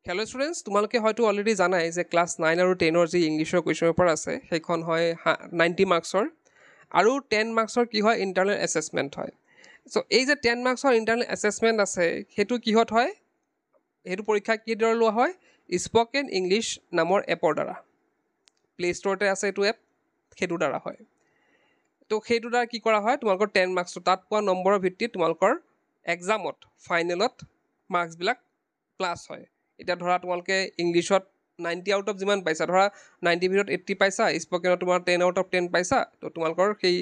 Hello' students, তোমালোকে হয়তো already জানাই যে ক্লাছ 9 আৰু 10ৰ যি ইংলিছৰ কুৱেশ্যন পেপাৰ আছে সেইখন হয় 90 মাৰ্কছৰ আৰু 10 মাৰ্কছৰ কি হয় ইণ্টাৰনেল এছেছমেণ্ট হয়। চ' এই যে 10 মাৰ্কছৰ ইণ্টাৰনেল এছেছমেণ্ট আছে সেইটো কিহত হয়, সেইটো পৰীক্ষা কিদৰে লোৱা হয়, স্পকেন ইংলিছ নামৰ এপৰ দ্বাৰা। প্লে' ষ্ট'ৰতে আছে এইটো এপ, সেইটোৰ দ্বাৰা হয়। তো সেইটোৰ দ্বাৰা কি কৰা হয়, তোমালোকৰ 10 মাৰ্কছটো তাত পোৱা নম্বৰৰ ভিত্তিত তোমালোকৰ এক্সামত ফাইনেলত মাৰ্কছবিলাক প্লাছ হয়। এতিয়া ধৰা তোমালোকে ইংলিছত 90 আউট অফ যিমান পাইছা, ধৰা 90 ভিতৰত 80 পাইছা, স্পকেনত তোমাৰ 10 আউট অফ 10 পাইছা, তো তোমালোকৰ সেই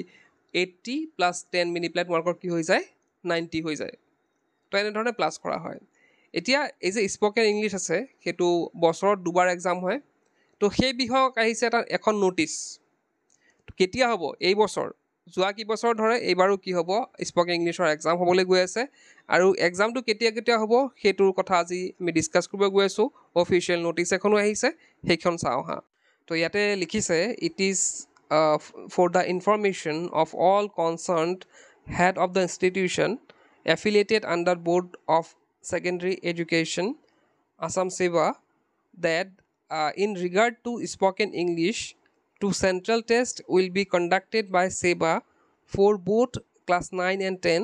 80 প্লাছ 10 মিলি পেলাই তোমালোকৰ কি হৈ যায়, 90 হৈ যায়। তো এনেধৰণে প্লাছ কৰা হয়। এতিয়া এই যে স্পকেন ইংলিছ আছে সেইটো বছৰত দুবাৰ এক্সাম হয়। তো সেই বিষয়ক আহিছে এখন ন'টিছ। কেতিয়া হ'ব, এই বছৰ, যোৱা কি বছৰ ধৰে এইবাৰো কি হ'ব, স্পকেন ইংলিছৰ এক্সাম হ'বলৈ গৈ আছে। আৰু এক্সামটো কেতিয়া হ'ব সেইটোৰ কথা আজি আমি ডিছকাছ কৰিব গৈ আছোঁ। অফিচিয়েল ন'টিছ এখনো আহিছে, সেইখন চাওঁ হা। তো ইয়াতে লিখিছে, it is for the information of all concerned head of the institution affiliated under board of secondary education Assam Seva that in regard to spoken English, two central tests will be conducted by SEBA for both class 9 and 10.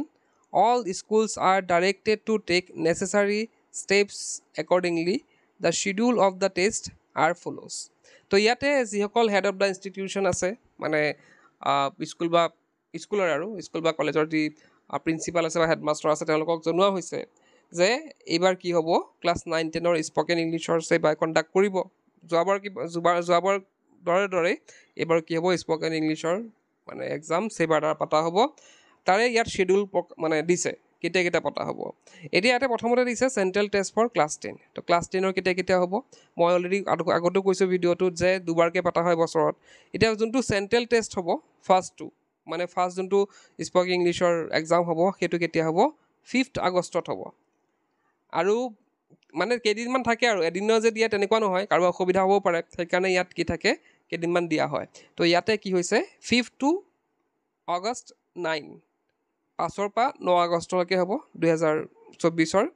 All schools are directed to take necessary steps accordingly. The schedule of the test are follows. তো ইয়াতে যিসকল head of the institution আছে, মানে স্কুলৰ আৰু school বা কলেজৰ যি প্ৰিন্সিপাল আছে বা হেডমাষ্টাৰ আছে, তেওঁলোকক জনোৱা হৈছে যে এইবাৰ কি হ'ব, ক্লাছ 9-10ৰ স্পকেন ইংলিছৰ ছেবা কণ্ডাক্ট কৰিব। যোৱাবাৰ দৰে এইবাৰ কি হ'ব, স্পকেন ইংলিছৰ মানে এক্সাম ছেবাৰ দ্বাৰা পতা হ'ব। তাৰে ইয়াত শ্বেডিউল মানে দিছে কেতিয়া পতা হ'ব। এতিয়া ইয়াতে প্ৰথমতে দিছে চেণ্ট্ৰেল টেষ্ট ফৰ ক্লাছ 10। তো ক্লাছ 10ৰ কেতিয়া হ'ব, মই অলৰেডি আগতেও কৈছোঁ ভিডিঅ'টোত যে দুবাৰকৈ পতা হয় বছৰত। এতিয়া যোনটো চেণ্ট্ৰেল টেষ্ট হ'ব, ফাৰ্ষ্ট যোনটো স্পকেন ইংলিছৰ এক্সাম হ'ব, সেইটো কেতিয়া হ'ব, 5 আগষ্টত হ'ব। আৰু মানে কেইদিনমান থাকে আৰু এদিনৰ যে দিয়ে তেনেকুৱা নহয়, কাৰোবাৰ অসুবিধা হ'বও পাৰে, সেইকাৰণে ইয়াত কি থাকে, কেইদিনমান দিয়া হয়। তো ইয়াতে কি হৈছে, 5 to August 9, 5ৰ পৰা 9 আগষ্টলৈকে হ'ব 2024।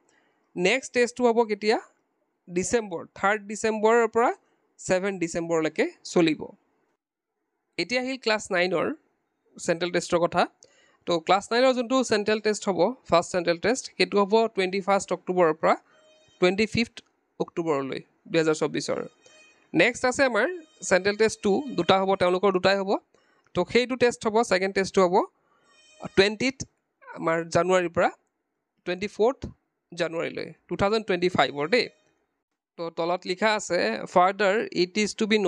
নেক্সট টেষ্টটো হ'ব কেতিয়া, ডিচেম্বৰ, 3 ডিচেম্বৰৰ পৰা 7 ডিচেম্বৰলৈকে চলিব। এতিয়া আহিল ক্লাছ 9ৰ চেণ্ট্ৰেল টেষ্টৰ কথা। তো ক্লাছ 9ৰ যোনটো চেণ্ট্ৰেল টেষ্ট হ'ব, ফাৰ্ষ্ট চেণ্ট্ৰেল টেষ্ট, সেইটো হ'ব 21 অক্টোবৰৰ পৰা 25 অক্টোবৰলৈ 2024। নেক্সট আছে আমাৰ চেণ্ট্ৰেল টেষ্ট 2, দুটা হ'ব, তেওঁলোকৰ দুটাই হ'ব। তো সেইটো টেষ্ট হ'ব, ছেকেণ্ড টেষ্টটো হ'ব 20 আমাৰ জানুৱাৰীৰ পৰা 24 জানুৱাৰীলৈ 2025 দেই। তো তলত লিখা আছে, further it is to be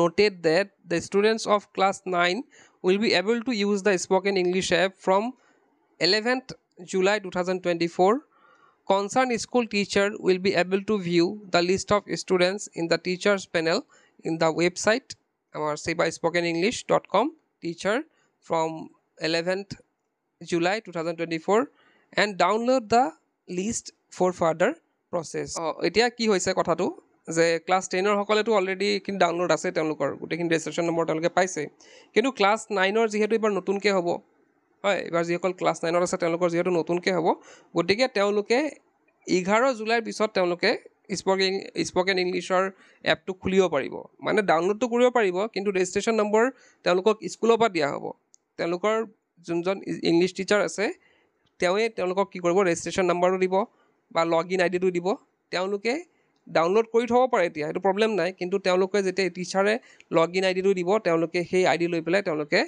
noted that the students of class 9 will be able to use the spoken English app from 11th July 2024. Concerned school teacher will be able to view the list of students in the teachers panel in the website our sebaspokenenglish.com teacher from 11th July 2024 and download the list for further process. এতিয়া কি হৈছে কথাটো, যে class 10ৰ সকলেতো already এইখিনি download আছে, তেওঁলোকৰ গোটেইখিনি registration number তেওঁলোকে পাইছে। কিন্তু ক্লাছ 9ৰ যিহেতু এইবাৰ নতুনকৈ হ'ব, হয়, এইবাৰ যিসকল ক্লাছ 9ত আছে তেওঁলোকৰ যিহেতু নতুনকৈ হ'ব, গতিকে তেওঁলোকে 11 জুলাইৰ পিছত তেওঁলোকে স্পকেন ইংলিছৰ এপটো খুলিব পাৰিব, মানে ডাউনলোডটো কৰিব পাৰিব, কিন্তু ৰেজিষ্ট্ৰেশ্যন নম্বৰ তেওঁলোকক স্কুলৰ পৰা দিয়া হ'ব। তেওঁলোকৰ যোনজন ইংলিছ টিচাৰ আছে তেওঁৱে তেওঁলোকক কি কৰিব, ৰেজিষ্ট্ৰেশ্যন নম্বৰটো দিব বা লগ ইন আইডিটো দিব। তেওঁলোকে ডাউনলোড কৰি থ'ব পাৰে, এতিয়া সেইটো প্ৰব্লেম নাই, কিন্তু তেওঁলোকে যেতিয়া টিচাৰে লগ ইন আইডিটো দিব, তেওঁলোকে সেই আইডি লৈ পেলাই তেওঁলোকে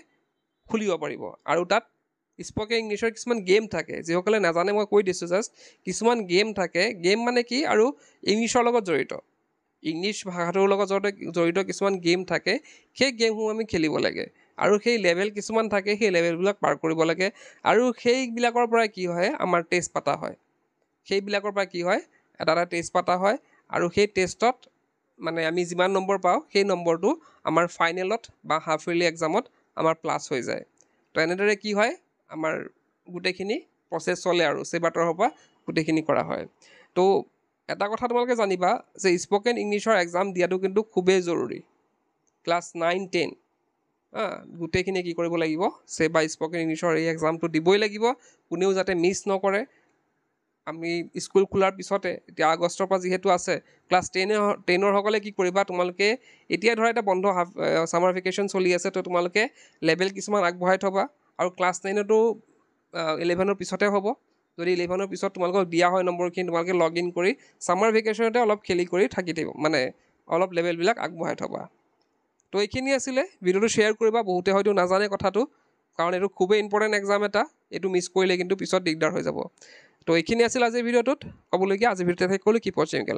খুলিব পাৰিব। আৰু তাত স্পকেন ইংলিছৰ কিছুমান গেম থাকে, যিসকলে নাজানে মই কৈ দিছোঁ জাষ্ট, কিছুমান গেম থাকে। গেম মানে কি, আৰু ইংলিছৰ লগত জড়িত, ইংলিছ ভাষাটোৰ লগত জড়িত কিছুমান গেম থাকে। সেই গেমসমূহ আমি খেলিব লাগে, আৰু সেই লেভেল কিছুমান থাকে, সেই লেভেলবিলাক পাৰ কৰিব লাগে। আৰু সেইবিলাকৰ পৰা কি হয়, আমাৰ টেষ্ট পতা হয়, সেইবিলাকৰ পৰা কি হয়, এটা টেষ্ট পতা হয়। আৰু সেই টেষ্টত মানে আমি যিমান নম্বৰ পাওঁ, সেই নম্বৰটো আমাৰ ফাইনেলত বা হাফ ইয়াৰলি এক্সামত আমাৰ প্লাছ হৈ যায়। তো এনেদৰে কি হয়, আমাৰ গোটেইখিনি প্ৰচেছ চলে আৰু ছেবাৰ তৰফৰ পৰা গোটেইখিনি কৰা হয়। তো এটা কথা তোমালোকে জানিবা যে স্পকেন ইংলিছৰ এক্সাম দিয়াটো কিন্তু খুবেই জৰুৰী। ক্লাছ 9-10 গোটেইখিনি কি কৰিব লাগিব, ছেবা স্পকেন ইংলিছৰ এই এক্সামটো দিবই লাগিব, কোনেও যাতে মিছ নকৰে। আমি স্কুল খোলাৰ পিছতে এতিয়া আগষ্টৰ পৰা যিহেতু আছে ক্লাছ 10ৰ সকলে কি কৰিবা তোমালোকে এতিয়া ধৰা এটা বন্ধ ছামাৰ ভেকেশ্যন চলি আছে তো তোমালোকে লেভেল কিছুমান আগবঢ়াই থবা আৰু ক্লাছ 9তো 11ৰ পিছতে হ'ব যদি 11ৰ পিছত তোমালোকক দিয়া হয় নম্বৰখিনি তোমালোকে লগ ইন কৰি ছামাৰ ভেকেশ্যনতে অলপ খেলি কৰি থাকি দিব মানে অলপ লেভেলবিলাক আগবঢ়াই থবা তো এইখিনি আছিলে ভিডিঅ'টো শ্বেয়াৰ কৰিবা বহুতে হয়তো নাজানে কথাটো কাৰণ এইটো খুবেই ইম্পৰ্টেণ্ট এক্সাম এটা এইটো মিছ কৰিলে কিন্তু পিছত দিগদাৰ হৈ যাব তো এইখিনি আছিল আজিৰ ভিডিঅ'টোত ক'বলগীয়া আজিৰ ভিডিঅ'তে শেষ কৰিলোঁ কি পচিং